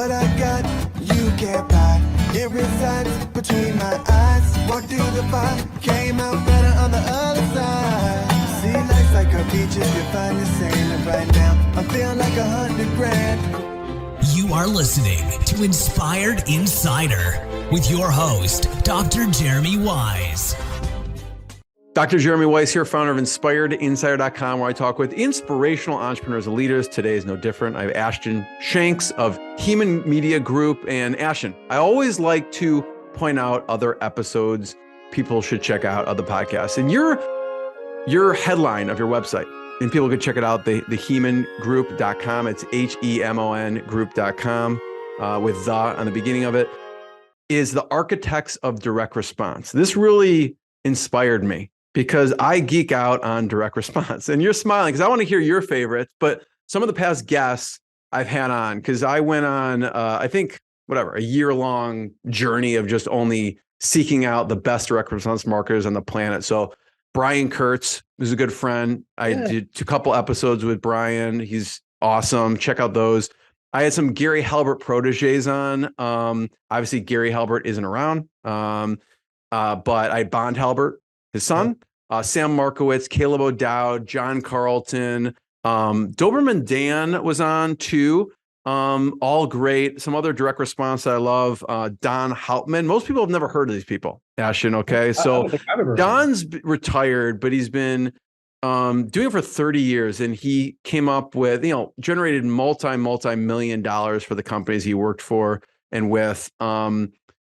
What I got, you can't buy. It resides between my eyes. Walked through the fire, came out better on the other side. See, life's like a beach if you find the sand. And right now, I'm feeling like 100 grand. You are listening to Inspired Insider with your host, Dr. Jeremy Wise. Dr. Jeremy Weiss here, founder of InspiredInsider.com, where I talk with inspirational entrepreneurs and leaders. Today is no different. I have Ashton Shanks of Hemon Media Group. And Ashton, I always like to point out other episodes people should check out, other podcasts. And your headline of your website, and people could check it out, the HemonGroup.com. It's HEMON Group.com with the on the beginning of it, is the architects of direct response. This really inspired me, because I geek out on direct response. And you're smiling because I want to hear your favorites, but some of the past guests I've had on, because I went on, I think, a year-long journey of just only seeking out the best direct response marketers on the planet. So Brian Kurtz, who's a good friend. I did a couple episodes with Brian. He's awesome. Check out those. I had some Gary Halbert proteges on. Obviously, Gary Halbert isn't around, but I had Bond Halbert, his son, Sam Markowitz, Caleb O'Dowd, John Carlton, Doberman Dan was on too. All great. Some other direct response that I love, Don Hauptman. Most people have never heard of these people, Ashton, okay? So Don's retired, but he's been doing it for 30 years, and he came up with, generated multi-million dollars for the companies he worked for and with,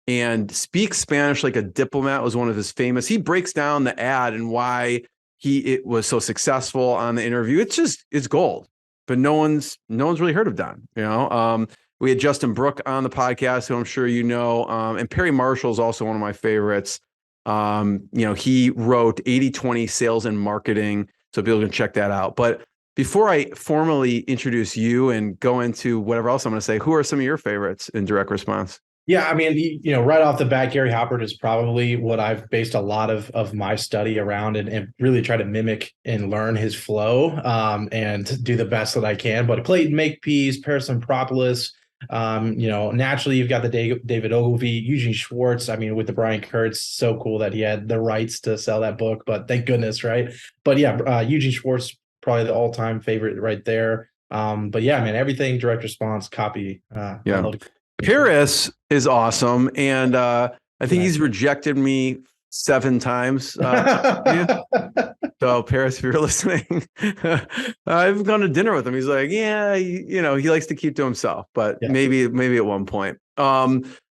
and speaks Spanish like a diplomat was one of his famous. He breaks down the ad and why it was so successful on the interview. It's gold, but no one's really heard of Don. We had Justin Brook on the podcast, who I'm sure you know, and Perry Marshall is also one of my favorites. He wrote 80/20 Sales and Marketing, so people can check that out. But before I formally introduce you and go into whatever else I'm going to say, who are some of your favorites in direct response? Yeah, I mean, right off the bat, Gary Halbert is probably what I've based a lot of my study around, and really try to mimic and learn his flow, and do the best that I can. But Clayton Makepeace, Paris Lampropoulos, naturally you've got the David Ogilvy, Eugene Schwartz. I mean, with the Brian Kurtz, so cool that he had the rights to sell that book, but thank goodness, right? But yeah, Eugene Schwartz, probably the all-time favorite right there. But yeah, man, everything direct response, copy. Paris is awesome, and I think he's rejected me 7 times. So Paris, if you're listening, I've gone to dinner with him. He's like, yeah, he likes to keep to himself, but maybe at one point.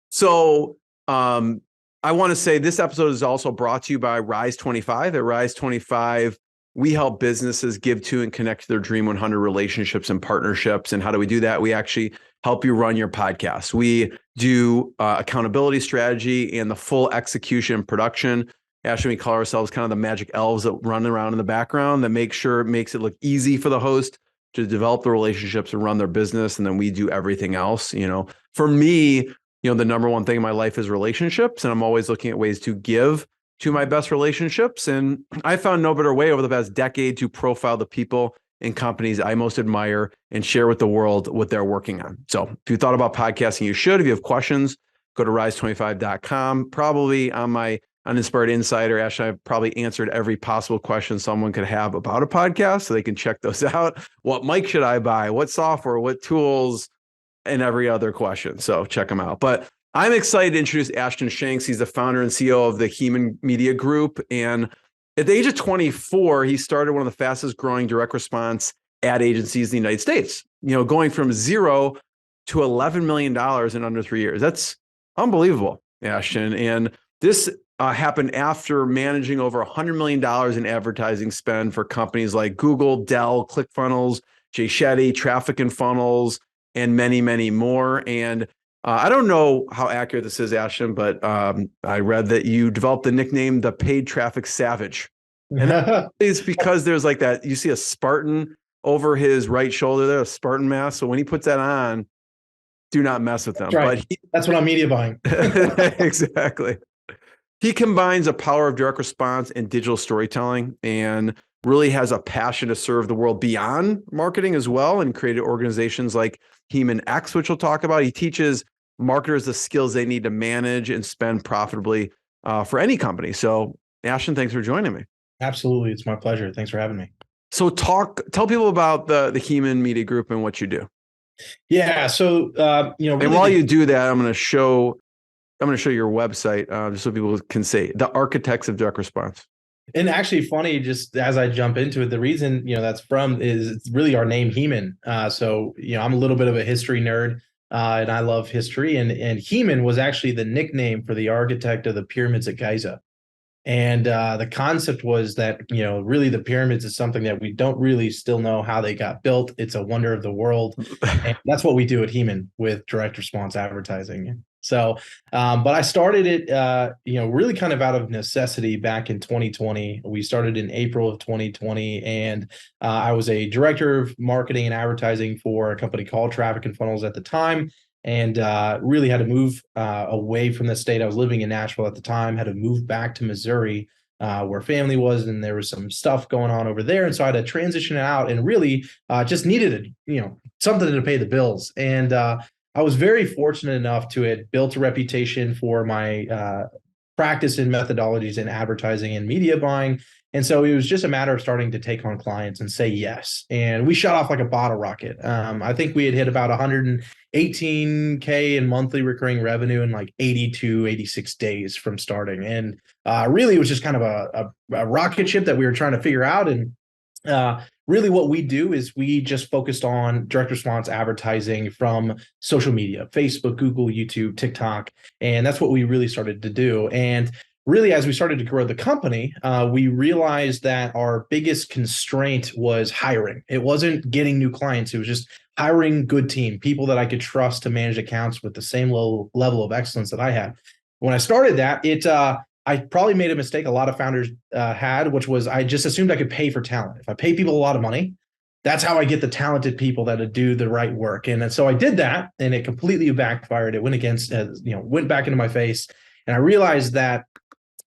So I want to say this episode is also brought to you by Rise 25. At Rise 25, we help businesses give to and connect to their Dream 100 relationships and partnerships. And how do we do that? We actually help you run your podcast. We do accountability strategy and the full execution and production. Actually, we call ourselves kind of the magic elves that run around in the background that makes it look easy for the host to develop the relationships and run their business. And then we do everything else. For me, the number one thing in my life is relationships. And I'm always looking at ways to give to my best relationships. And I found no better way over the past decade to profile the people and companies I most admire and share with the world what they're working on. So if you thought about podcasting, you should. If you have questions, go to rise25.com. Probably on Inspired Insider, Ashton, I've probably answered every possible question someone could have about a podcast, so they can check those out. What mic should I buy? What software? What tools? And every other question. So check them out. But I'm excited to introduce Ashton Shanks. He's the founder and CEO of the Hemon Media Group. And at the age of 24, he started one of the fastest growing direct response ad agencies in the United States, going from 0 to $11 million in under 3 years. That's unbelievable, Ashton. And this happened after managing over $100 million in advertising spend for companies like Google, Dell, ClickFunnels, Jay Shetty, Traffic and Funnels, and many, many more. And I don't know how accurate this is, Ashton, but I read that you developed the nickname, the Paid Traffic Savage. And that is because there's like that, you see a Spartan over his right shoulder there, a Spartan mask. So when he puts that on, do not mess with them. That's right. But that's what I'm media buying. Exactly. He combines the power of direct response and digital storytelling. And really has a passion to serve the world beyond marketing as well, and created organizations like HemonX, which we'll talk about. He teaches marketers the skills they need to manage and spend profitably for any company. So Ashton, thanks for joining me. Absolutely. It's my pleasure. Thanks for having me. So tell people about the Hemon Media Group and what you do. Yeah. So, and while you do that, I'm going to show your website just so people can see the architects of direct response. And actually funny, just as I jump into it, the reason, that's from is it's really our name Hemon. So, I'm a little bit of a history nerd and I love history, and Hemon was actually the nickname for the architect of the pyramids at Giza. And the concept was that, really the pyramids is something that we don't really still know how they got built. It's a wonder of the world. And that's what we do at Hemon with direct response advertising. So, but I started it, really kind of out of necessity back in 2020. We started in April of 2020, and I was a director of marketing and advertising for a company called Traffic and Funnels at the time. And really had to move away from the state. I was living in Nashville at the time, had to move back to Missouri where family was, and there was some stuff going on over there. And so I had to transition out and really just needed something to pay the bills. And I was very fortunate enough to have built a reputation for my practice in methodologies in advertising and media buying. And so it was just a matter of starting to take on clients and say yes. And we shot off like a bottle rocket. I think we had hit about 118K in monthly recurring revenue in like 82, 86 days from starting. And really it was just kind of a rocket ship that we were trying to figure out. And really what we do is we just focused on direct response advertising from social media, Facebook, Google, YouTube, TikTok. And that's what we really started to do. And really, as we started to grow the company, we realized that our biggest constraint was hiring. It wasn't getting new clients. It was just hiring good team, people that I could trust to manage accounts with the same level of excellence that I had. When I started that, I probably made a mistake a lot of founders had, which was I just assumed I could pay for talent. If I pay people a lot of money, that's how I get the talented people that do the right work. And so I did that, and it completely backfired. It went went back into my face. And I realized that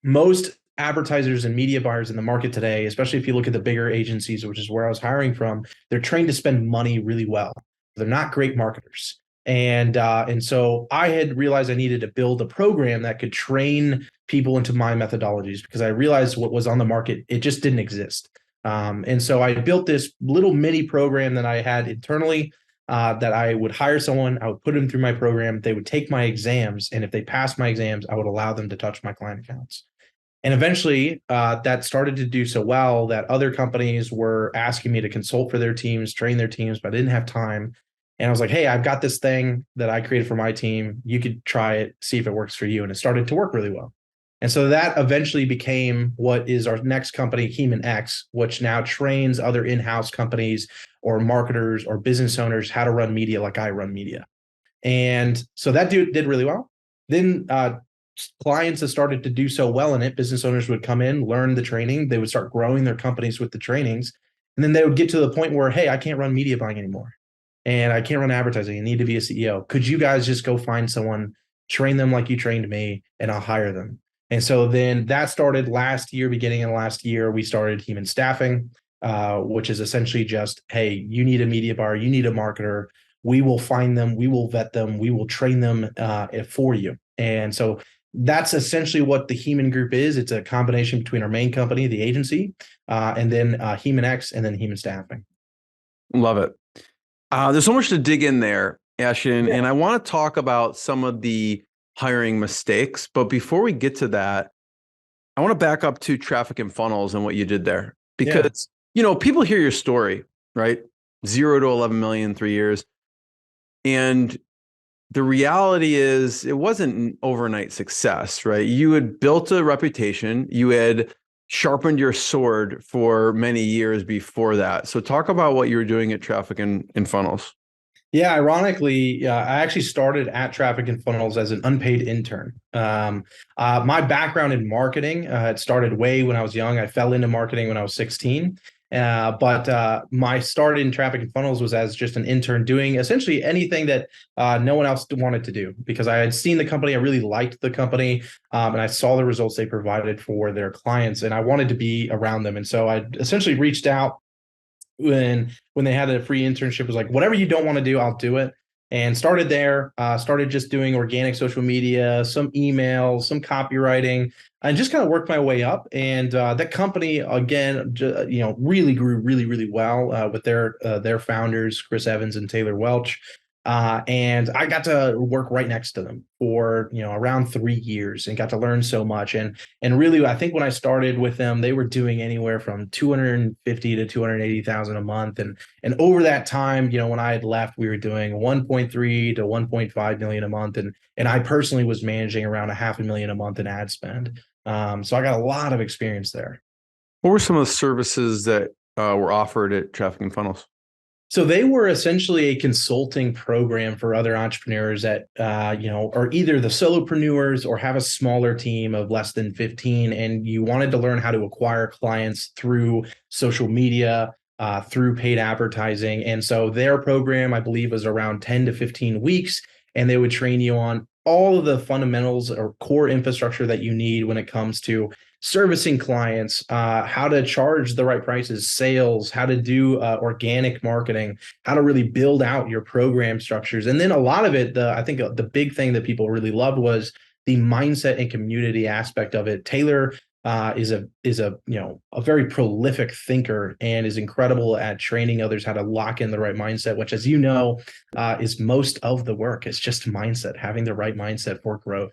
most advertisers and media buyers in the market today, especially if you look at the bigger agencies, which is where I was hiring from, they're trained to spend money really well. They're not great marketers. And so I had realized I needed to build a program that could train people into my methodologies, because I realized what was on the market, it just didn't exist. And so I built this little mini program that I had internally that I would hire someone, I would put them through my program, they would take my exams, and if they passed my exams, I would allow them to touch my client accounts. And eventually that started to do so well that other companies were asking me to consult for their teams, train their teams, but I didn't have time. And I was like, hey, I've got this thing that I created for my team. You could try it, see if it works for you. And it started to work really well. And so that eventually became what is our next company, HemonX, which now trains other in-house companies or marketers or business owners how to run media like I run media. And so that did really well. Then clients have started to do so well in it. Business owners would come in, learn the training. They would start growing their companies with the trainings. And then they would get to the point where, hey, I can't run media buying anymore. And I can't run advertising. I need to be a CEO. Could you guys just go find someone, train them like you trained me, and I'll hire them? And so then that started last year, beginning of last year, we started Hemon Staffing, which is essentially just, hey, you need a media buyer, you need a marketer. We will find them, we will vet them, we will train them for you. And so that's essentially what the Hemon Group is. It's a combination between our main company, the agency, and then HemonX, and then Hemon Staffing. Love it. There's so much to dig in there, Ashton, and I want to talk about some of the hiring mistakes. But before we get to that, I want to back up to Traffic and Funnels and what you did there, because people hear your story, right? 0 to 11 million in 3 years, and the reality is it wasn't an overnight success, right? You had built a reputation. You had sharpened your sword for many years before that. So talk about what you were doing at Traffic and Funnels. Yeah, ironically, I actually started at Traffic and Funnels as an unpaid intern. My background in marketing, it started way when I was young. I fell into marketing when I was 16. But my start in traffic and funnels was as just an intern doing essentially anything that no one else wanted to do, because I had seen the company, I really liked the company, and I saw the results they provided for their clients, and I wanted to be around them. And so I essentially reached out when they had a free internship, was like, whatever you don't want to do, I'll do it. And started there, started just doing organic social media, some emails, some copywriting, and just kind of worked my way up. And that company, again, really grew really, really well with their founders, Chris Evans and Taylor Welch. And I got to work right next to them for, around 3 years, and got to learn so much. And really, I think when I started with them, they were doing anywhere from 250 to 280,000 a month. And over that time, when I had left, we were doing 1.3 to 1.5 million a month. And I personally was managing around $500,000 a month in ad spend. So I got a lot of experience there. What were some of the services that were offered at Traffic and Funnels? So they were essentially a consulting program for other entrepreneurs that, are either the solopreneurs or have a smaller team of less than 15, and you wanted to learn how to acquire clients through social media, through paid advertising. And so their program, I believe, was around 10 to 15 weeks, and they would train you on all of the fundamentals or core infrastructure that you need when it comes to servicing clients, how to charge the right prices, sales, how to do organic marketing, how to really build out your program structures. And then a lot of it, I think the big thing that people really loved was the mindset and community aspect of it. Taylor is a very prolific thinker and is incredible at training others how to lock in the right mindset, which, as you know, is most of the work. It's just mindset, having the right mindset for growth.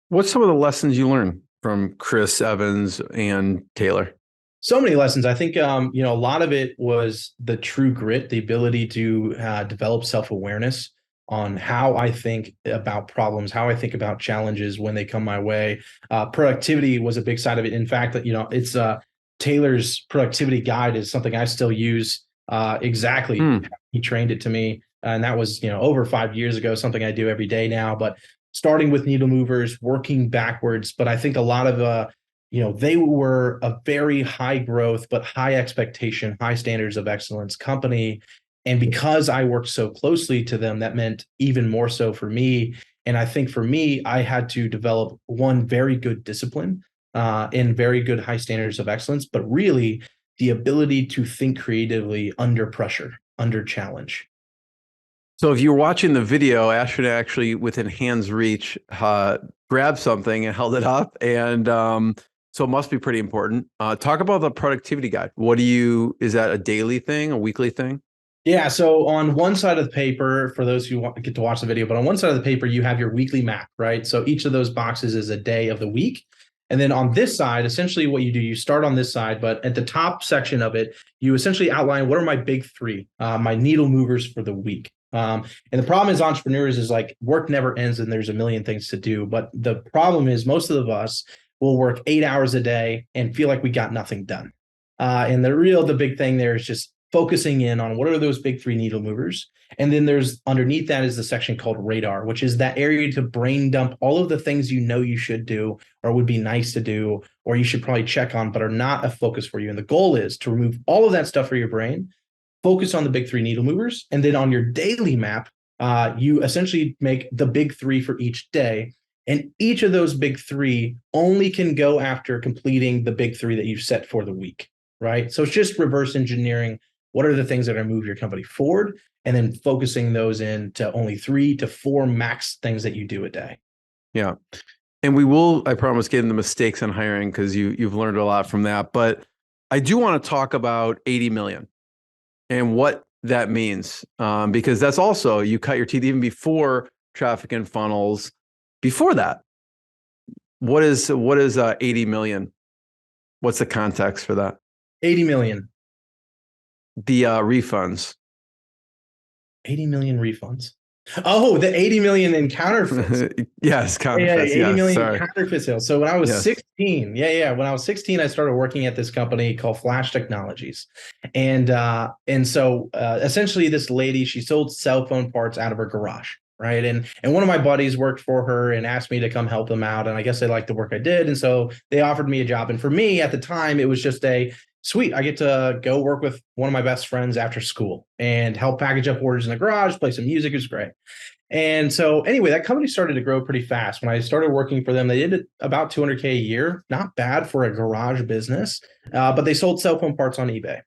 What's some of the lessons you learned from Chris Evans and Taylor? So many lessons. I think, a lot of it was the true grit, the ability to develop self-awareness on how I think about problems, how I think about challenges when they come my way. Productivity was a big side of it. In fact, it's Taylor's productivity guide is something I still use exactly. He trained it to me. And that was, over 5 years ago, something I do every day now. But starting with needle movers, working backwards. But I think a lot of, they were a very high growth, but high expectation, high standards of excellence company. And because I worked so closely to them, that meant even more so for me. And I think for me, I had to develop one very good discipline and very good high standards of excellence, but really the ability to think creatively under pressure, under challenge. So if you're watching the video, Ashton actually, within hand's reach, grabbed something and held it up. And so it must be pretty important. Talk about the productivity guide. Is that a daily thing, a weekly thing? Yeah. So on one side of the paper, for those who get to watch the video, but on one side of the paper, you have your weekly map, right? So each of those boxes is a day of the week. And then on this side, essentially what you do, you start on this side, but at the top section of it, you essentially outline what are my big three, my needle movers for the week. And the problem is entrepreneurs is like work never ends and there's a million things to do. But the problem is most of us will work 8 hours a day and feel like we got nothing done. And the big thing there is just focusing in on what are those big three needle movers. And then there's underneath that is the section called radar, which is that area to brain dump all of the things you should do or would be nice to do, or you should probably check on, but are not a focus for you. And the goal is to remove all of that stuff from your brain, focus on the big three needle movers. And then on your daily map, you essentially make the big three for each day. And each of those big three only can go after completing the big three that you've set for the week, right? So it's just reverse engineering. What are the things that are going to move your company forward? And then focusing those in to only 3 to 4 max things that you do a day. Yeah. And we will, I promise, get into mistakes on hiring because you've learned a lot from that. But I do want to talk about 80 million and what that means. Because that's also, you cut your teeth even before Traffic and Funnels. Before that, what is 80 million? What's the context for that? 80 million. The refunds. 80 million refunds. Oh, the 80 million in counterfeits. Yes, counterfeits. Yeah, 80 yes, million sorry. counterfeit sales. So when I was 16, when I was 16, I started working at this company called Flash Technologies. And so essentially this lady, she sold cell phone parts out of her garage. Right. And one of my buddies worked for her and asked me to come help them out. And I guess they liked the work I did. And so they offered me a job. And for me at the time, it was just sweet, I get to go work with one of my best friends after school and help package up orders in the garage, play some music. It was great. And so anyway, that company started to grow pretty fast. When I started working for them, they did about 200K a year. Not bad for a garage business, but they sold cell phone parts on eBay.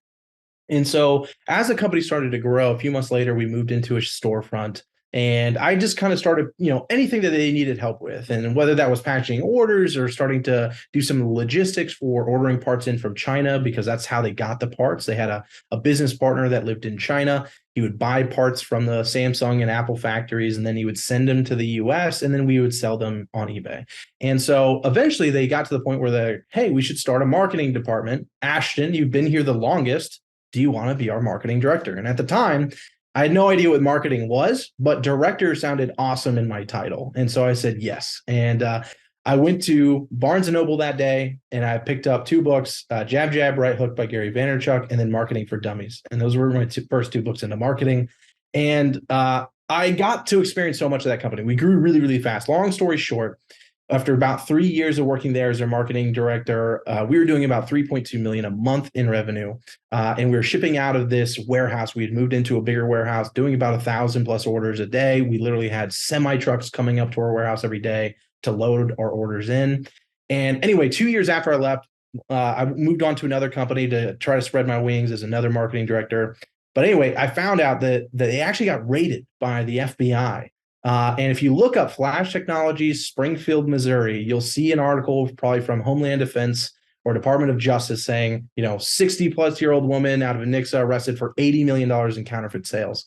And so as the company started to grow, a few months later, we moved into a storefront. And I just kind of started, anything that they needed help with. And whether that was packaging orders or starting to do some logistics for ordering parts in from China, because that's how they got the parts. They had a business partner that lived in China. He would buy parts from the Samsung and Apple factories, and then he would send them to the US, and then we would sell them on eBay. And so eventually they got to the point where hey, we should start a marketing department. Ashton, you've been here the longest. Do you want to be our marketing director? And at the time, I had no idea what marketing was, but director sounded awesome in my title. And so I said yes. And I went to Barnes & Noble that day, and I picked up 2 books, Jab, Jab, Right Hook by Gary Vaynerchuk, and then Marketing for Dummies. And those were my first 2 books into marketing. And I got to experience so much of that company. We grew really, really fast. Long story short, after about 3 years of working there as their marketing director, we were doing about 3.2 million a month in revenue. And we were shipping out of this warehouse. We had moved into a bigger warehouse, doing about 1,000 plus orders a day. We literally had semi trucks coming up to our warehouse every day to load our orders in. And anyway, 2 years after I left, I moved on to another company to try to spread my wings as another marketing director. But anyway, I found out that they actually got raided by the FBI. And if you look up Flash Technologies, Springfield, Missouri, you'll see an article probably from Homeland Defense or Department of Justice saying, 60-plus-year-old woman out of Nixa arrested for $80 million in counterfeit sales.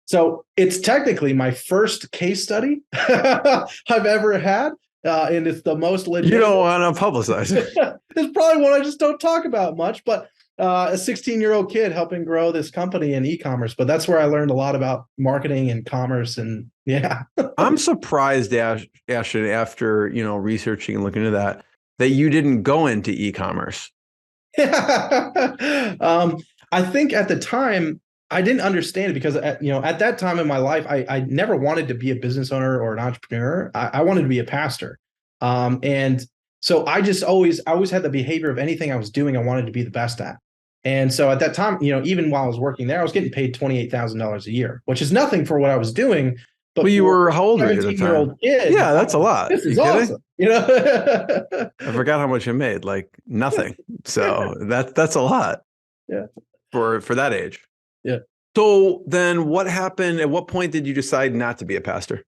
So it's technically my first case study I've ever had. And it's the most legit. You don't want to publicize it. It's probably one I just don't talk about much, but a 16-year-old kid helping grow this company in e-commerce. But that's where I learned a lot about marketing and commerce. And yeah. I'm surprised, Ashton, after, researching and looking into that you didn't go into e-commerce. I think at the time, I didn't understand it because, at that time in my life, I never wanted to be a business owner or an entrepreneur. I wanted to be a pastor. And so I always had the behavior of anything I was doing, I wanted to be the best at. And so at that time, even while I was working there, I was getting paid $28,000 a year, which is nothing for what I was doing. But you were how old were you at the time? Kid, yeah, that's a lot. This is awesome. I forgot how much you made, like nothing. So that's a lot. Yeah. For that age. Yeah. So then what happened? At what point did you decide not to be a pastor?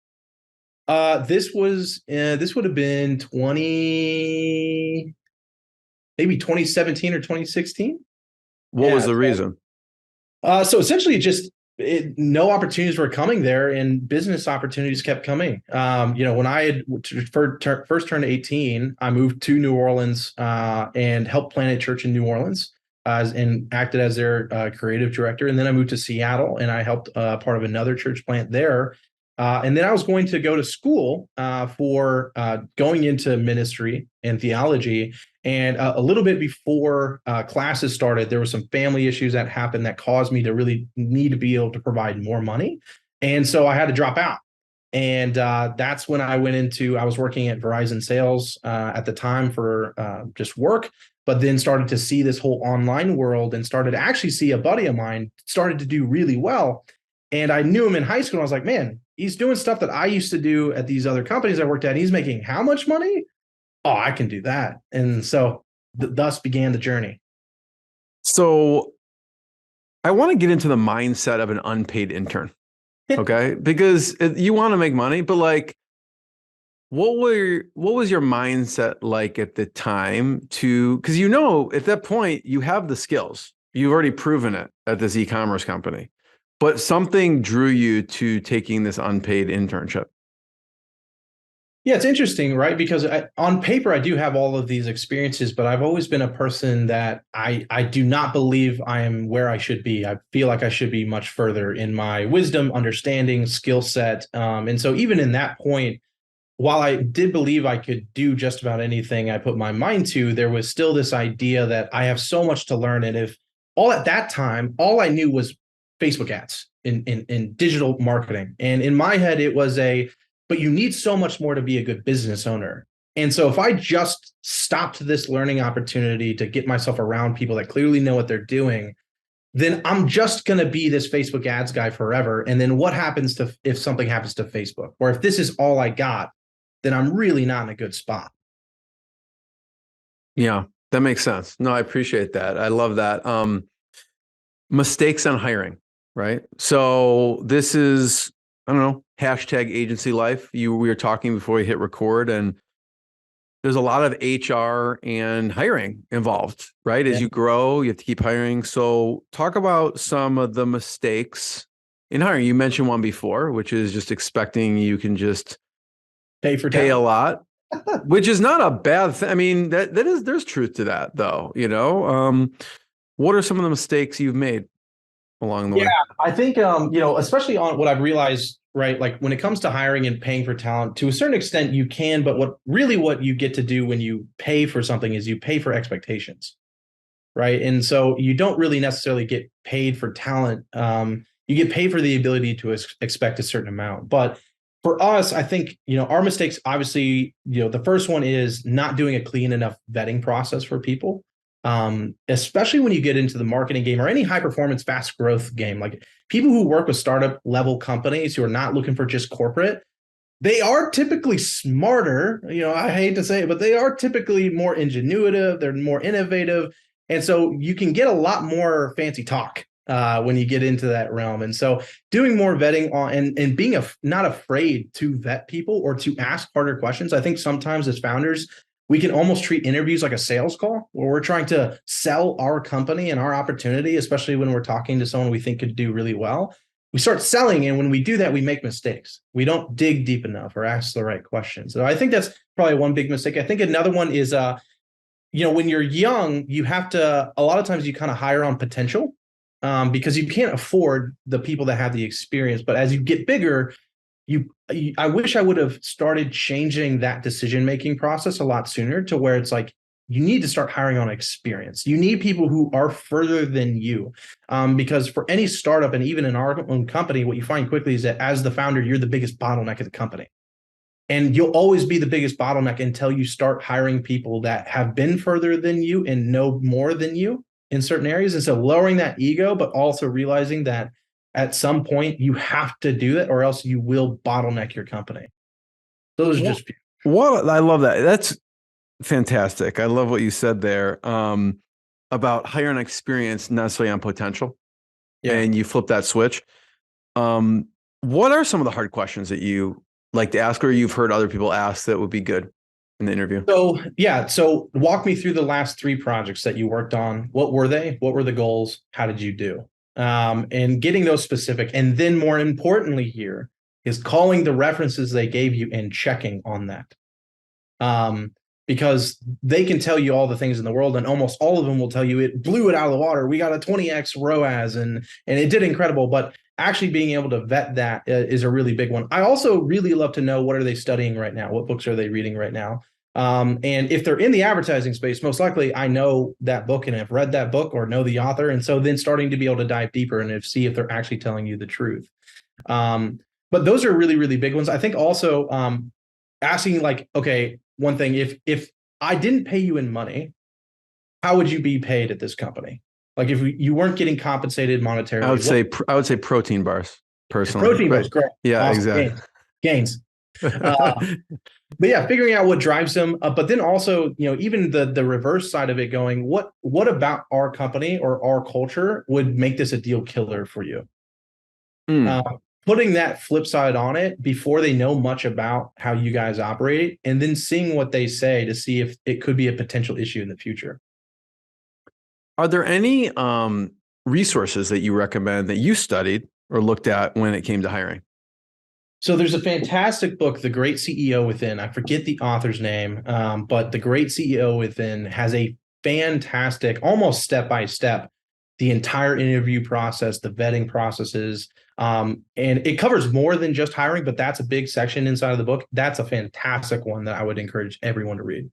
This would have been maybe 2017 or 2016. What was the reason? So essentially no opportunities were coming there and business opportunities kept coming. When I had first turned 18, I moved to New Orleans and helped plant a church in New Orleans and acted as their creative director. And then I moved to Seattle and I helped part of another church plant there. And then I was going to go to school for going into ministry and theology. And a little bit before classes started, there were some family issues that happened that caused me to really need to be able to provide more money. And so I had to drop out. And that's when I was working at Verizon Sales at the time for just work, but then started to see this whole online world and started to actually see a buddy of mine started to do really well. And I knew him in high school. And I was like, man, he's doing stuff that I used to do at these other companies I worked at. He's making how much money? Oh, I can do that. And so thus began the journey. So I want to get into the mindset of an unpaid intern. Okay. Because you want to make money, but like, what was your mindset like at the time because at that point you have the skills, you've already proven it at this e-commerce company, but something drew you to taking this unpaid internship. Yeah, it's interesting, right? Because on paper, I do have all of these experiences, but I've always been a person that I do not believe I am where I should be. I feel like I should be much further in my wisdom, understanding, skill set. And so even in that point, while I did believe I could do just about anything I put my mind to, there was still this idea that I have so much to learn. And if at that time, all I knew was Facebook ads in digital marketing. And in my head, it was but you need so much more to be a good business owner. And so if I just stopped this learning opportunity to get myself around people that clearly know what they're doing, then I'm just going to be this Facebook ads guy forever. And then what happens to if something happens to Facebook, or if this is all I got, then I'm really not in a good spot. Yeah, that makes sense. No, I appreciate that. I love that. Mistakes on hiring, right? So this is, I don't know, hashtag agency life. We were talking before we hit record, and there's a lot of HR and hiring involved, right? As you grow, you have to keep hiring. So talk about some of the mistakes in hiring. You mentioned one before, which is just expecting you can just pay a lot, which is not a bad thing. I mean, there's truth to that though, what are some of the mistakes you've made along the way? I think, especially on what I've realized, right? Like when it comes to hiring and paying for talent, to a certain extent you can, but what you get to do when you pay for something is you pay for expectations, right? And so you don't really necessarily get paid for talent. You get paid for the ability to expect a certain amount. But for us, I think, our mistakes, obviously, the first one is not doing a clean enough vetting process for people. Especially when you get into the marketing game or any high performance, fast growth game, like people who work with startup level companies who are not looking for just corporate, they are typically smarter. I hate to say it, but they are typically more ingenuitive. They're more innovative. And so you can get a lot more fancy talk when you get into that realm. And so doing more vetting on and being not afraid to vet people or to ask harder questions. I think sometimes as founders, we can almost treat interviews like a sales call where we're trying to sell our company and our opportunity, especially when we're talking to someone we think could do really well. We start selling, and when we do that, we make mistakes. We don't dig deep enough or ask the right questions. So I think that's probably one big mistake. I think another one is, when you're young, you have to, a lot of times you kind of hire on potential because you can't afford the people that have the experience. But as you get bigger, I wish I would have started changing that decision-making process a lot sooner to where it's like, you need to start hiring on experience. You need people who are further than you. Because for any startup, and even in our own company, what you find quickly is that as the founder, you're the biggest bottleneck of the company. And you'll always be the biggest bottleneck until you start hiring people that have been further than you and know more than you in certain areas. And so lowering that ego, but also realizing that at some point you have to do that or else you will bottleneck your company. Those are just I love that. That's fantastic. I love what you said there about hiring experience, not necessarily on potential. Yeah. And you flip that switch. What are some of the hard questions that you like to ask or you've heard other people ask that would be good in the interview? So walk me through the last 3 projects that you worked on. What were they? What were the goals? How did you do? And getting those specific. And then more importantly here is calling the references they gave you and checking on that. Because they can tell you all the things in the world and almost all of them will tell you it blew it out of the water. We got a 20x ROAS and it did incredible. But actually being able to vet that is a really big one. I also really love to know, what are they studying right now? What books are they reading right now? And if they're in the advertising space, most likely I know that book and have read that book or know the author. And so then starting to be able to dive deeper and see if they're actually telling you the truth. But those are really, really big ones. I think also asking like, okay, one thing, if I didn't pay you in money, how would you be paid at this company? Like if you weren't getting compensated monetarily. I would say protein bars personally. Protein bars, correct. Yeah, awesome. Exactly. Gains. But yeah, figuring out what drives them, but then also, even the reverse side of it going, what about our company or our culture would make this a deal killer for you? Putting that flip side on it before they know much about how you guys operate, and then seeing what they say to see if it could be a potential issue in the future. Are there any resources that you recommend that you studied or looked at when it came to hiring? So there's a fantastic book, The Great CEO Within. I forget the author's name, but The Great CEO Within has a fantastic, almost step-by-step, the entire interview process, the vetting processes. And it covers more than just hiring, but that's a big section inside of the book. That's a fantastic one that I would encourage everyone to read.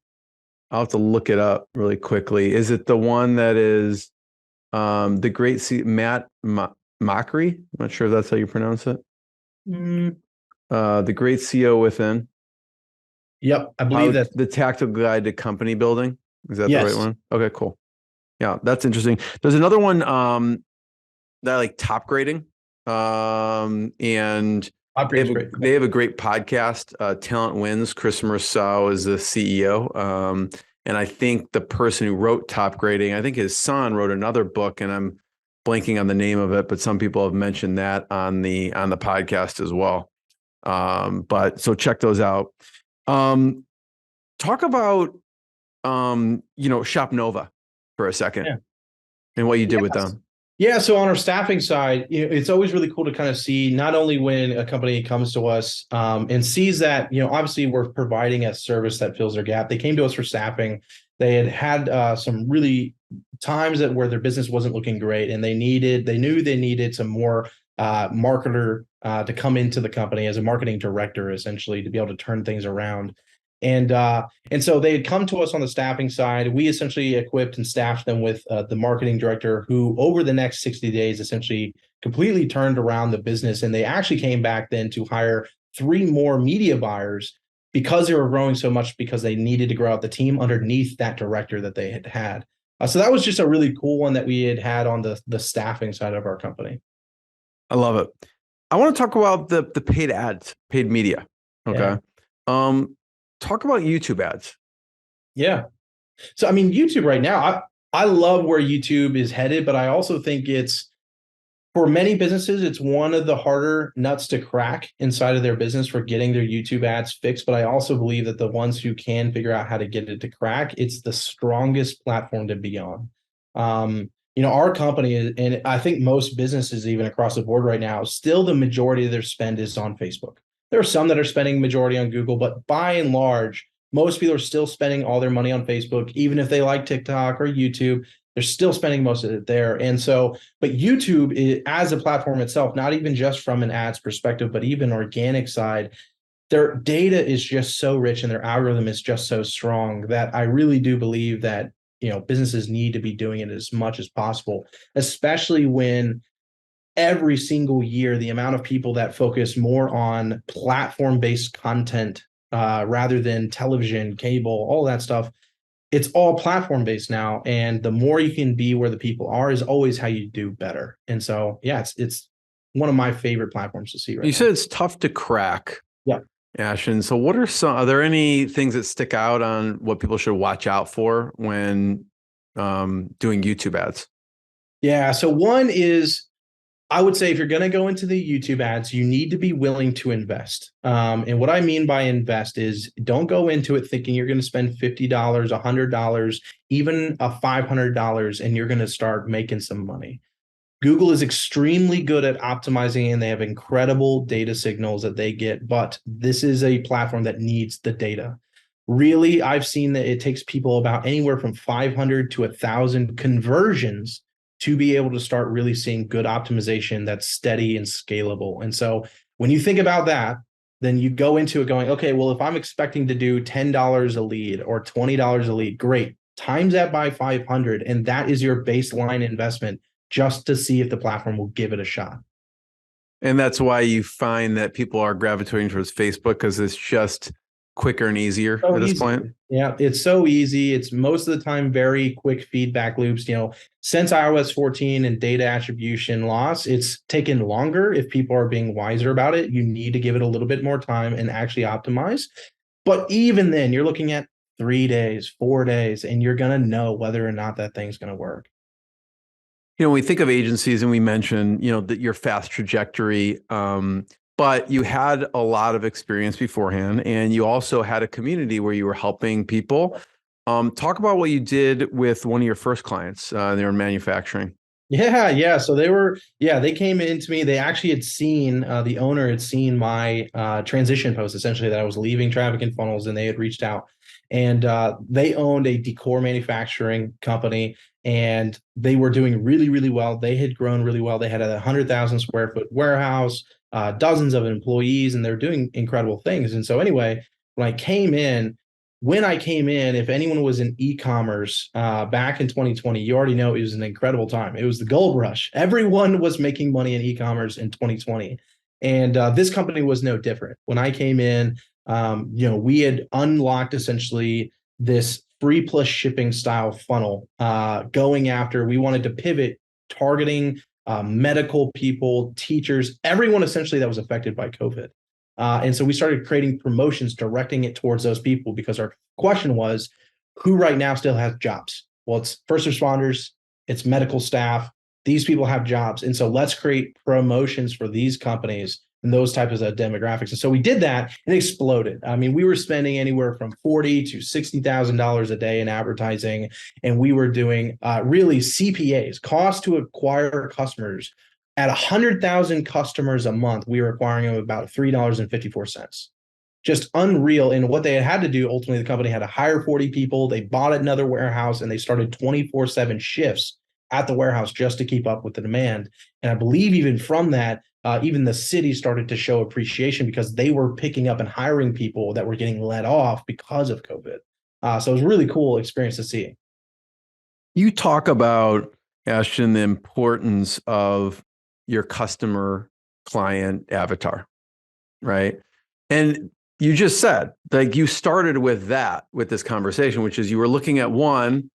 I'll have to look it up really quickly. Is it the one that is The Great Matt Mockery? I'm not sure if that's how you pronounce it. The Great CEO Within. Yep, I believe that. The Tactical Guide to Company Building. Is that the right Yes. one? Okay, cool. Yeah, that's interesting. There's another one that I like, Top Grading. And they have a great podcast, Talent Wins. Chris Merceau is the CEO. And I think the person who wrote Top Grading, I think his son wrote another book, and I'm blanking on the name of it, but some people have mentioned that on the podcast as well. But so check those out. Talk about Shop Nova for a second and what you did with them. Yeah, so on our staffing side, it's always really cool to kind of see not only when a company comes to us and sees that, obviously we're providing a service that fills their gap. They came to us for staffing. They had some really times where their business wasn't looking great, and they knew they needed some more marketer to come into the company as a marketing director, essentially, to be able to turn things around. And so they had come to us on the staffing side. We essentially equipped and staffed them with the marketing director, who over the next 60 days essentially completely turned around the business. And they actually came back then to hire 3 more media buyers because they were growing so much, because they needed to grow out the team underneath that director that they had. So that was just a really cool one that we had on the staffing side of our company. I love it. I want to talk about the paid ads, paid media. Okay. Yeah. Talk about YouTube ads. Yeah. So, I mean, YouTube right now, I love where YouTube is headed, but I also think for many businesses, it's one of the harder nuts to crack inside of their business for getting their YouTube ads fixed. But I also believe that the ones who can figure out how to get it to crack, it's the strongest platform to be on. Our company, and I think most businesses even across the board right now, still the majority of their spend is on Facebook. There are some that are spending majority on Google, but by and large, most people are still spending all their money on Facebook. Even if they like TikTok or YouTube, they're still spending most of it there. And so, but YouTube as a platform itself, not even just from an ads perspective, but even organic side, their data is just so rich and their algorithm is just so strong that I really do believe that, businesses need to be doing it as much as possible, especially when every single year, the amount of people that focus more on platform-based content rather than television, cable, all that stuff, it's all platform-based now. And the more you can be where the people are is always how you do better. And so, yeah, it's one of my favorite platforms to see right now. You said it's tough to crack. Yeah. Ashton, so are there any things that stick out on what people should watch out for when doing YouTube ads? Yeah. So one is, I would say if you're going to go into the YouTube ads, you need to be willing to invest. And what I mean by invest is don't go into it thinking you're going to spend $50, $100, even $500, and you're going to start making some money. Google is extremely good at optimizing, and they have incredible data signals that they get, but this is a platform that needs the data. Really, I've seen that it takes people about anywhere from 500 to 1,000 conversions to be able to start really seeing good optimization that's steady and scalable. And so when you think about that, then you go into it going, okay, well, if I'm expecting to do $10 a lead or $20 a lead, great. Times that by 500, and that is your baseline investment just to see if the platform will give it a shot. And that's why you find that people are gravitating towards Facebook, because it's just quicker and easier at this point. Yeah, it's so easy. It's most of the time very quick feedback loops. Since iOS 14 and data attribution loss, it's taken longer. If people are being wiser about it, you need to give it a little bit more time and actually optimize. But even then, you're looking at 3 days, 4 days, and you're going to know whether or not that thing's going to work. When we think of agencies and we mention, that your fast trajectory, but you had a lot of experience beforehand, and you also had a community where you were helping people. Talk about what you did with one of your first clients. They were in manufacturing. Yeah. So they came into me. They actually had seen, the owner had seen my transition post, essentially, that I was leaving traffic and funnels, and they had reached out. And they owned a decor manufacturing company, and they were doing really, really well. They had grown really well. They had a 100,000 square foot warehouse, dozens of employees, and they're doing incredible things. And so anyway, when I came in, if anyone was in e-commerce back in 2020, you already know it was an incredible time. It was the gold rush. Everyone was making money in e-commerce in 2020. And this company was no different. When I came in, We had unlocked essentially this free plus shipping style funnel going after, we wanted to pivot targeting medical people, teachers, everyone essentially that was affected by COVID. And so we started creating promotions, directing it towards those people because our question was, who right now still has jobs? Well, it's first responders, it's medical staff. These people have jobs. And so let's create promotions for these companies and those types of demographics. And so we did that and it exploded. I mean, we were spending anywhere from $40,000 to $60,000 a day in advertising. And we were doing really CPAs, cost to acquire customers. At 100,000 customers a month, we were acquiring them about $3.54. Just unreal. And what they had to do, ultimately, the company had to hire 40 people. They bought another warehouse and they started 24/7 shifts at the warehouse just to keep up with the demand. And I believe even from that, even the city started to show appreciation because they were picking up and hiring people that were getting let off because of COVID. So it was a really cool experience to see. You talk about, Ashton, the importance of your customer client avatar, right? And you just said, like, you started with that, with this conversation, which is you were looking at one,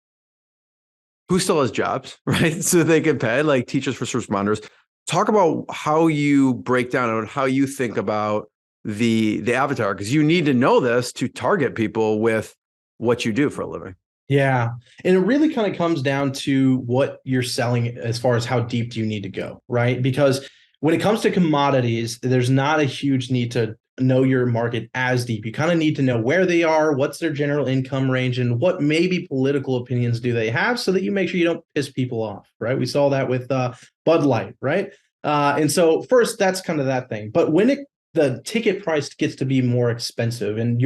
who still has jobs, right? So they can pay, like teachers, first responders. Talk about how you break down and how you think about the avatar, because you need to know this to target people with what you do for a living. Yeah. And it really kind of comes down to what you're selling as far as how deep do you need to go, right? Because when it comes to commodities, there's not a huge need to know your market as deep. You kind of need to know where they are, what's their general income range, and what maybe political opinions do they have so that you make sure you don't piss people off, right? We saw that with Bud Light, right? And so first, that's kind of that thing. But when the ticket price gets to be more expensive and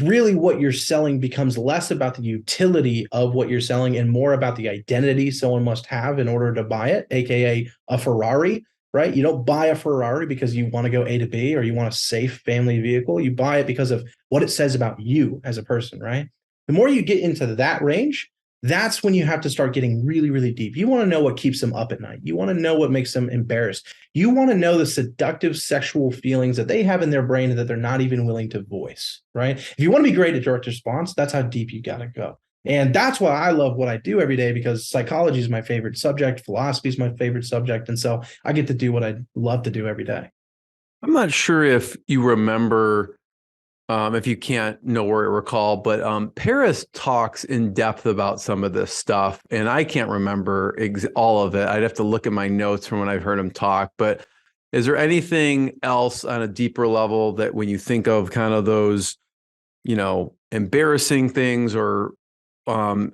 really what you're selling becomes less about the utility of what you're selling and more about the identity someone must have in order to buy it, aka a Ferrari, right? You don't buy a Ferrari because you want to go A to B or you want a safe family vehicle. You buy it because of what it says about you as a person, right? The more you get into that range, that's when you have to start getting really, really deep. You want to know what keeps them up at night. You want to know what makes them embarrassed. You want to know the seductive sexual feelings that they have in their brain that they're not even willing to voice, right? If you want to be great at direct response, that's how deep you got to go. And that's why I love what I do every day, because psychology is my favorite subject. Philosophy is my favorite subject. And so I get to do what I love to do every day. I'm not sure if you remember, if you can't know or recall, but Paris talks in depth about some of this stuff, and I can't remember all of it. I'd have to look at my notes from when I've heard him talk. But is there anything else on a deeper level that when you think of kind of those, embarrassing things or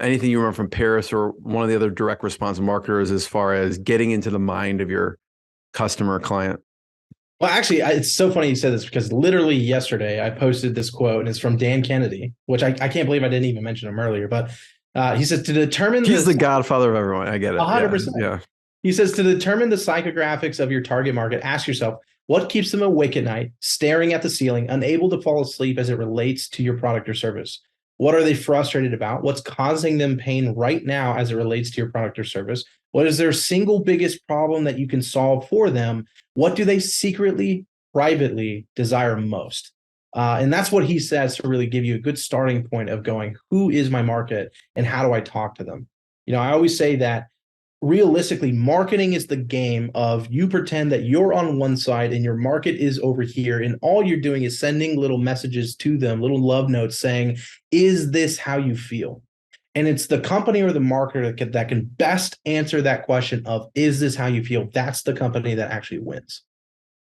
anything you remember from Paris or one of the other direct response marketers as far as getting into the mind of your customer or client? Well, actually, it's so funny you said this because literally yesterday I posted this quote and it's from Dan Kennedy, which I can't believe I didn't even mention him earlier. But he says to determine he's the godfather of everyone. I get it. 100%. Yeah. He says to determine the psychographics of your target market, ask yourself what keeps them awake at night, staring at the ceiling, unable to fall asleep as it relates to your product or service. What are they frustrated about? What's causing them pain right now as it relates to your product or service? What is their single biggest problem that you can solve for them? What do they secretly, privately desire most? And that's what he says to really give you a good starting point of going, who is my market and how do I talk to them? I always say that realistically, marketing is the game of you pretend that you're on one side and your market is over here. And all you're doing is sending little messages to them, little love notes saying, is this how you feel? And it's the company or the marketer that can best answer that question of, is this how you feel? That's the company that actually wins.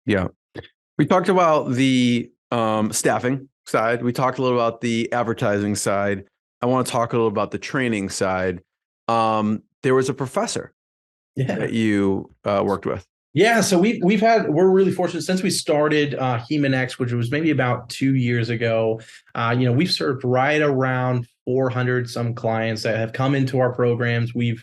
Yeah. We talked about the staffing side. We talked a little about the advertising side. I want to talk a little about the training side. There was a professor that you worked with. Yeah, so we're really fortunate since we started HemonX, which was maybe about 2 years ago. We've served right around 400 some clients that have come into our programs. We've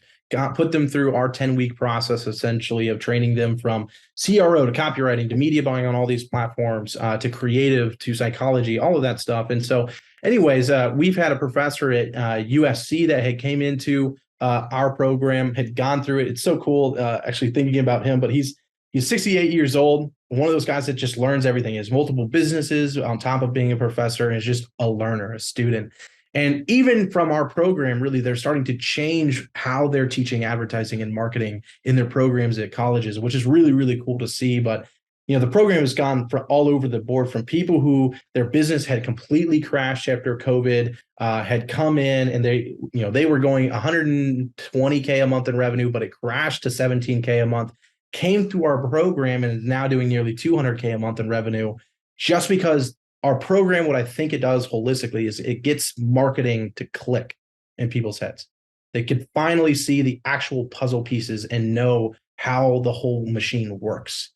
put them through our 10-week process, essentially, of training them from CRO to copywriting to media buying on all these platforms to creative to psychology, all of that stuff. And so anyways, we've had a professor at USC that had came into our program, had gone through it. It's so cool actually thinking about him, but he's 68 years old. one of those guys that just learns everything. He has multiple businesses on top of being a professor, and is just a learner, a student. And even from our program, really, they're starting to change how they're teaching advertising and marketing in their programs at colleges, which is really, really cool to see. But the program has gone for all over the board, from people who their business had completely crashed after COVID, had come in and they were going 120K a month in revenue, but it crashed to 17K a month, came through our program and is now doing nearly 200K a month in revenue, just because our program, what I think it does holistically is it gets marketing to click in people's heads. They could finally see the actual puzzle pieces and know how the whole machine works.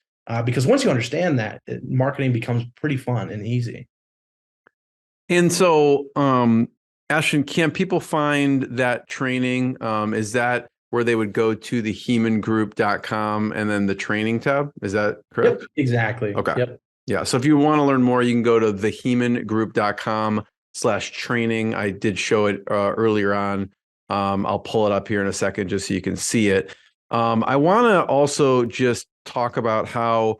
Because once you understand that, marketing becomes pretty fun and easy. And so, Ashton, can people find that training? Is that where they would go to the hemongroup.com and then the training tab? Is that correct? Yep, exactly. Okay. Yep. Yeah. So if you want to learn more, you can go to thehemongroup.com/training. I did show it earlier on. I'll pull it up here in a second just so you can see it. I want to also just talk about how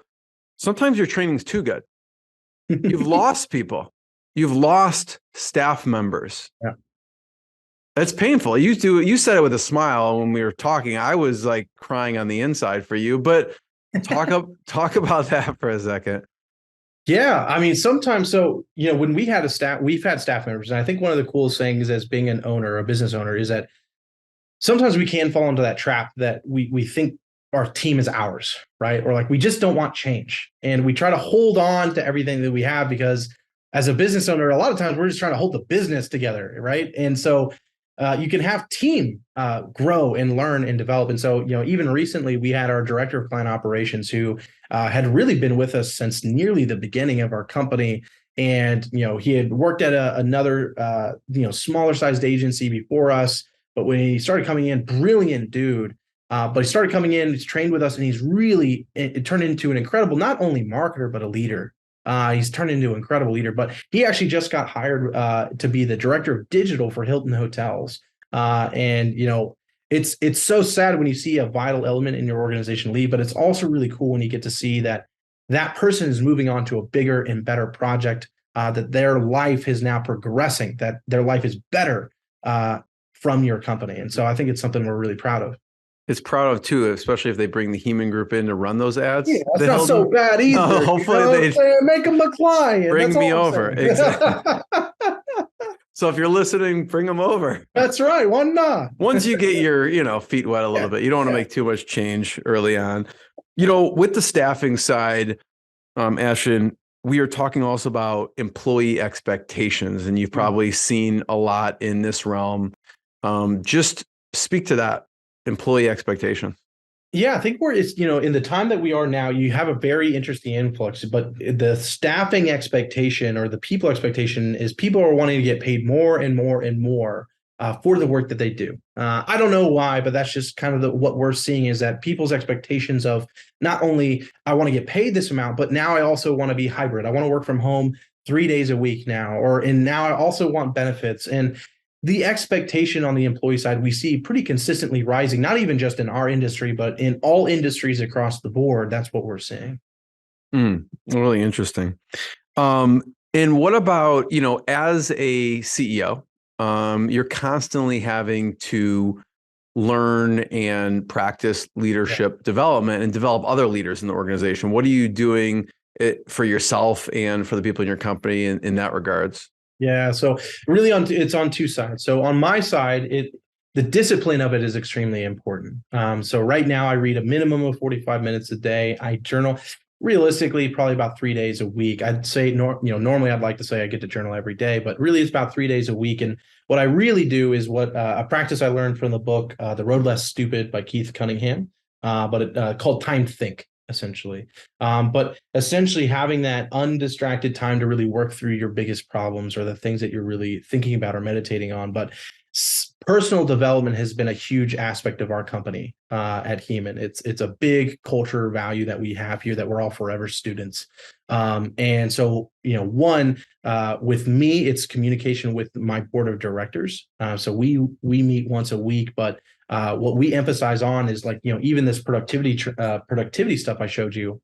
sometimes your training's too good. You've lost people. You've lost staff members. Yeah. It's painful. You said it with a smile when we were talking. I was like crying on the inside for you, but talk about that for a second. Yeah, I mean, sometimes, when we've had staff members, and I think one of the coolest things as being an owner, a business owner, is that sometimes we can fall into that trap that we think our team is ours, right? Or like we just don't want change. And we try to hold on to everything that we have because as a business owner, a lot of times we're just trying to hold the business together, right? And so you can have team grow and learn and develop. And so, even recently we had our director of client operations who had really been with us since nearly the beginning of our company. And, he had worked at another, smaller sized agency before us. But when he started coming in, brilliant dude. But he started coming in, he's trained with us, and he's really it turned into an incredible, not only marketer, but a leader. He's turned into an incredible leader, but he actually just got hired to be the director of digital for Hilton Hotels. And it's so sad when you see a vital element in your organization leave, but it's also really cool when you get to see that person is moving on to a bigger and better project, that their life is now progressing, that their life is better from your company. And so I think it's something we're really proud of. It's proud of too, especially if they bring the Hemon Group in to run those ads. Yeah, that's not so bad either. No, hopefully they make them a client. Bring me over. Exactly. So if you're listening, bring them over. That's right. Why not? Once you get your, feet wet a little bit, you don't want to make too much change early on. With the staffing side, Ashton, we are talking also about employee expectations, and you've probably seen a lot in this realm. Just speak to that. Employee expectation. Yeah, I think in the time that we are now, you have a very interesting influx, but the staffing expectation or the people expectation is people are wanting to get paid more and more and more for the work that they do. I don't know why, but that's just kind of what we're seeing, is that people's expectations of not only I want to get paid this amount, but now I also want to be hybrid. I want to work from home 3 days a week now, and now I also want benefits. And the expectation on the employee side, we see pretty consistently rising, not even just in our industry, but in all industries across the board. That's what we're seeing. Really interesting. And what about, as a CEO, you're constantly having to learn and practice leadership development and develop other leaders in the organization. What are you doing for yourself and for the people in your company in that regards? Yeah, so really it's on two sides. So on my side, the discipline of it is extremely important. So right now I read a minimum of 45 minutes a day. I journal realistically probably about 3 days a week. I'd say normally I'd like to say I get to journal every day, but really it's about 3 days a week. And what I really do is what a practice I learned from the book The Road Less Stupid by Keith Cunningham, but called time think. Essentially. But essentially having that undistracted time to really work through your biggest problems or the things that you're really thinking about or meditating on. But personal development has been a huge aspect of our company at Hemon. It's a big culture value that we have here, that we're all forever students. And so, with me, it's communication with my board of directors. So we meet once a week, but what we emphasize on is even this productivity stuff I showed you.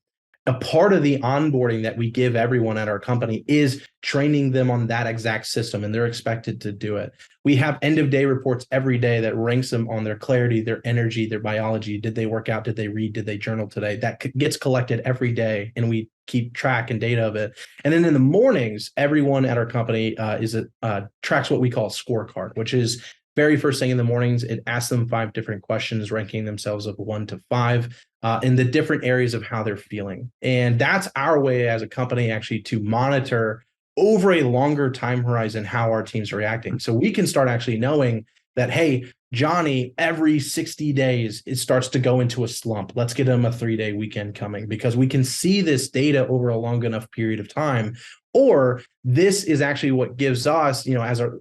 a part of the onboarding that we give everyone at our company is training them on that exact system, and they're expected to do it. We have end of day reports every day that ranks them on their clarity, their energy, their biology. Did they work out? Did they read? Did they journal today? That gets collected every day, and we keep track and data of it. And then in the mornings, everyone at our company tracks what we call a scorecard, which is very first thing in the mornings. It asks them 5 different questions, ranking themselves of 1 to 5 in the different areas of how they're feeling. And that's our way as a company actually to monitor over a longer time horizon how our team's reacting. So we can start actually knowing that, hey, Johnny, every 60 days, it starts to go into a slump. Let's get him a 3-day weekend coming, because we can see this data over a long enough period of time. Or this is actually what gives us,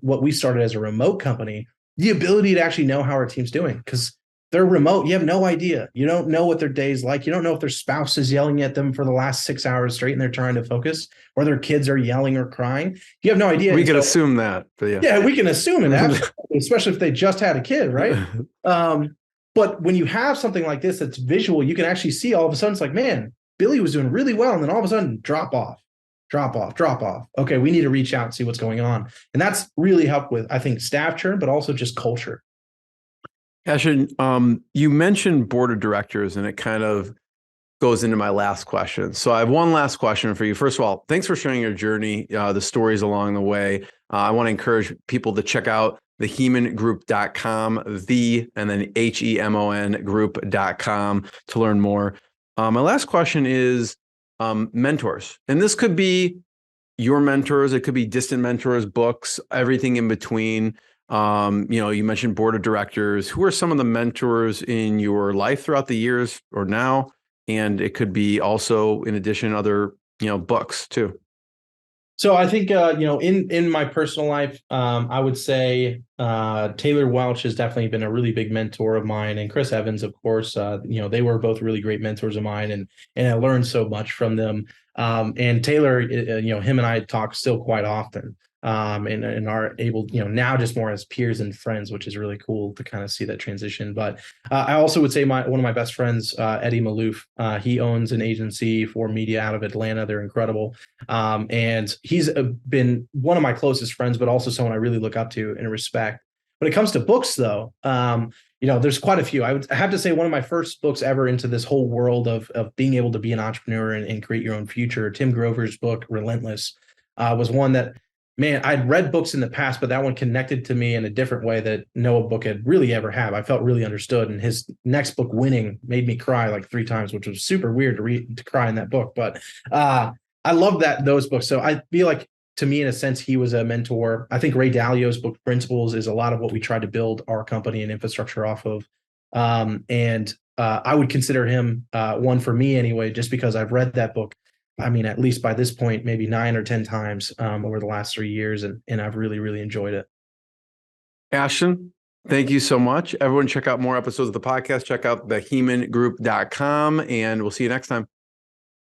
what we started as a remote company, the ability to actually know how our team's doing, because they're remote. You have no idea. You don't know what their day's like. You don't know if their spouse is yelling at them for the last 6 hours straight and they're trying to focus, or their kids are yelling or crying. You have no idea. We can assume that. But yeah, we can assume it, especially if they just had a kid, right? But when you have something like this that's visual, you can actually see all of a sudden, it's like, man, Billy was doing really well. And then all of a sudden, drop off. Okay, we need to reach out and see what's going on. And that's really helped with, I think, staff churn, but also just culture. Ashton, you mentioned board of directors, and it kind of goes into my last question. So I have one last question for you. First of all, thanks for sharing your journey, the stories along the way. I want to encourage people to check out the HemonGroup.com, and then HEMON group.com to learn more. My last question is mentors. And this could be your mentors, it could be distant mentors, books, everything in between. You mentioned board of directors. Who are some of the mentors in your life throughout the years or now? And it could be also, in addition, other, books too. So I think, in my personal life, I would say Taylor Welch has definitely been a really big mentor of mine, and Chris Evans, of course. They were both really great mentors of mine, and I learned so much from them. And Taylor, him and I talk still quite often. And are able, now just more as peers and friends, which is really cool to kind of see that transition. But I also would say one of my best friends, Eddie Malouf, he owns an agency for media out of Atlanta. They're incredible. And he's been one of my closest friends, but also someone I really look up to and respect. When it comes to books, though, there's quite a few. I have to say one of my first books ever into this whole world of being able to be an entrepreneur and create your own future, Tim Grover's book, Relentless, was one that, man, I'd read books in the past, but that one connected to me in a different way that no book had really ever have. I felt really understood. And his next book, Winning, made me cry like 3 times, which was super weird to cry in that book. But I love those books. So I feel like, to me, in a sense, he was a mentor. I think Ray Dalio's book, Principles, is a lot of what we tried to build our company and infrastructure off of. And I would consider him one for me anyway, just because I've read that book. I mean, at least by this point, maybe 9 or 10 times over the last 3 years. And I've really, really enjoyed it. Ashton, thank you so much. Everyone check out more episodes of the podcast. Check out the HemonGroup.com, and we'll see you next time.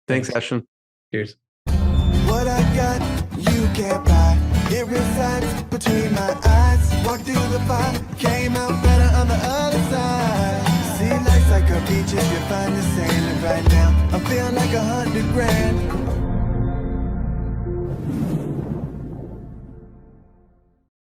Thanks, Ashton. Cheers. What I got, you can't buy. It resides between my eyes. Walked through the fire, came out better on the other side. See, life's like a beach if you find the sailing right now. I'm feeling like $100 grand.